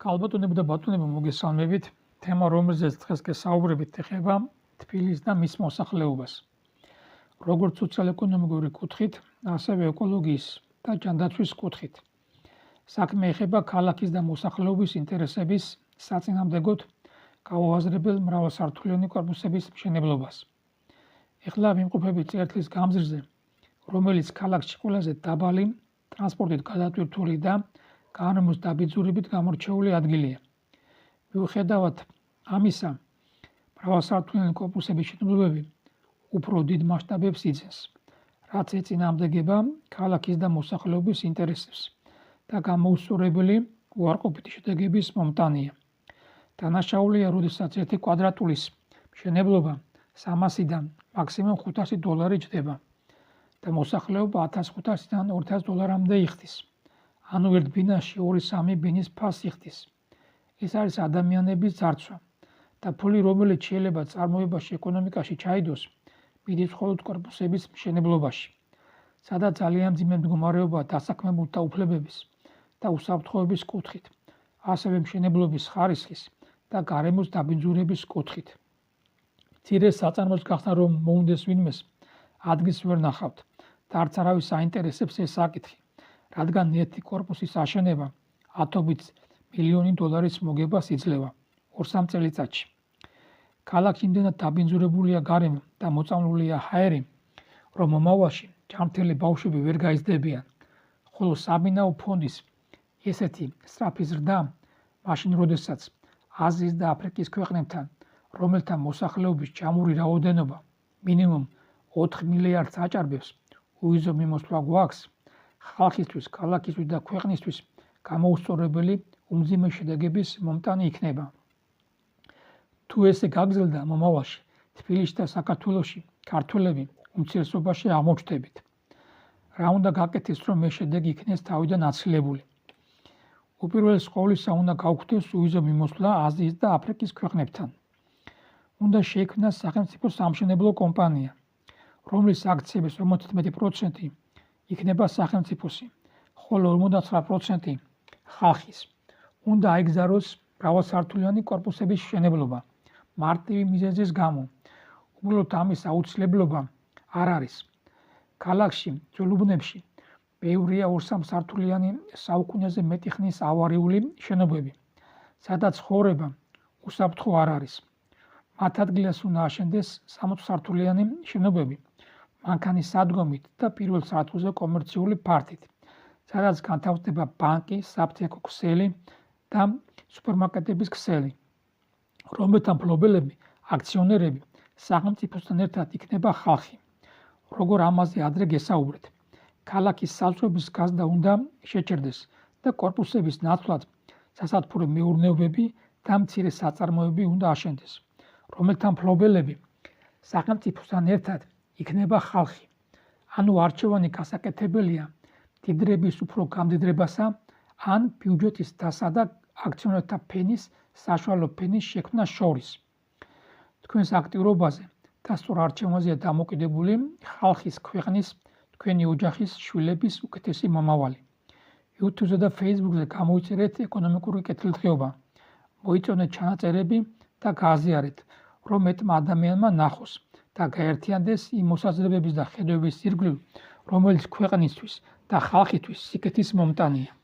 ქალბატონები და ბატონები მოგესალმებით. თემა, რომელზეც დღეს გესაუბრებით, ეხება თბილისს და მის მოსახლეობას. როგორც სოციალ-ეკონომიკური კუთხით, ასევე ეკოლოგიის და ჯანდაცვის კუთხით. საქმე ეხება ქალაქის და მოსახლეობის ინტერესების საწინააღმდეგოდ გაუაზრებელ მრავალსართულიანი კორპუსების მშენებლობას. ეხლა ვიმყოფებით წერტილის გამზირზე, რომელიც ქალაქში ყველაზე დაბალი, ტრანსპორტით გადატვირთული და გარემოს დაბიძურებით გამორჩეული ადგილია. მიუხედავად ამისა, მრავალსართულიანი კორპუსების შენებლობები უფრო დიდ მასშტაბებს იძენს, რაც ეწინააღმდეგება ქალაქის და მოსახლეობის ინტერესებს და გამოუსწორებელი უარყოფითი შედეგების მომტანია. დანაშაულია, როდესაც ერთი კვადრატულის მშენებლობა 300-დან მაქსიმუმ $500 ჯდება და მოსახლეობა 1500-დან $2000-მდე იხდის. ანუ ერთ ბინაში 2-3 ბინის ფასს იხდის. ეს არის ადამიანების ძარცვა და ფული, რომელიც შეიძლება წარმოებაში ეკონომიკაში ჩაიდოს, მიდის მხოლოდ კორპუსების მშენებლობაში, სადაც ძალიან მძიმე მდგომარეობაა დასაქმებულთა უფლებების და უსაფრთხოების კუთხით, ასევე მშენებლობის ხარისხის და გარემოს დაბინძურების კუთხით. მცირე საწარმოს გახსნა, რომ მოუნდეს ვინმეს, ადგილს ვერ ნახავთ და არც არავის აინტერესებს ეს საკითხი, რადგან ერთი კორპუსის აშენება $10 მილიონის მოგებას იძლევა 2-3 წელიწადში. ქალაქი იმდენად დაბინძურებულია გარემო და მოწამლულია ჰაერი, რომ მომავალში ჯანმრთელი ბავშვები ვერ გაიზრდებიან, ხოლო საბინაო ფონდის ესეთი სწრაფი ზრდა, მაშინ როდესაც აზიის და აფრიკის ქვეყნებთან, რომელთა მოსახლეობის ჯამური რაოდენობა მინიმუმ 4 მილიარდს აჭარბებს, უიზო მიმოსვლა გვაქვს, ხალხისთვის, ქალაქისთვის და ქვეყნისთვის გამოუსწორებელი უმძიმე შედეგების მომტანი იქნება. თუ ესე გაგრძელდა მომავალში, თბილისში და საქართველოში ქართველები უმცირესობაში აღმოჩნდებით. რა უნდა გაკეთდეს, რომ ეს შედეგი იქნეს თავიდან აცილებული? უპირველეს ყოვლისა უნდა გაუქმდეს უვიზო მიმოსვლა აზიის და აფრიკის ქვეყნებთან. უნდა შეიქმნას სახელმწიფო სამშენებლო კომპანია, რომლის აქციების 57% იქნება სახელმწიფოსი, ხოლო 59% ხალხის. უნდა აიგზავნოს მრავალსართულიანი კორპუსების მშენებლობა მარტივი მიზეზის გამო. უბრალოდ ამის აუცილებლობა არ არის. ქალაქში, ძველუბნებში ბევრია 2-3 სართულიანი საუკუნეზე მეტი ხნის ავარიული შენობები, სადაც ცხოვრება უსაფრთხო არ არის. მათ ადგილას უნდა აშენდეს 60 სართულიანი შენობები მანქანის სადგომით და პირველ სართულზე კომერციული ფართით, სადაც განთავსდება ბანკი, საფთიაქო ქსელი და სუპერმარკეტების ქსელი, რომელთა მფლობელები, აქციონერები სახელმწიფოსთან ერთად იქნება ხალხი. როგორ ამაზე ადრე გესაუბრეთ, ქალაქის საზღვრების გაზრდა უნდა შეჩერდეს და კორპუსების ნაცვლად სასათბურო მეურნეობები და მცირე საწარმოები უნდა აშენდეს, რომელთა მფლობელები სახელმწიფოსთან ერთად იქნება ხალხი. ანუ არჩევანი გასაკეთებელია მდიდრების უფრო გამდიდრებასა ან ბიუჯეტის დასა და აქციონერთა ფენის საშუალო ფენის შექმნას შორის. თქვენს აქტიურობაზე და სწორ არჩევანზეა დამოკიდებული ხალხის, ქვეყნის, თქვენი ოჯახის, შვილების უკეთესი მომავალი. YouTube-ზე და Facebook-ზე გამოიწერეთ ეკონომიკური კეთილდღეობა, მოიწონეთ ჩანაწერები და გააზიარეთ, რომ მეტმა ადამიანმა ნახოს და გაერთიანდეს იმ მოსაზრებების და ხედვების ირგვლივ, რომელიც ქვეყნისთვის და ხალხისთვის სიკეთის მომტანია.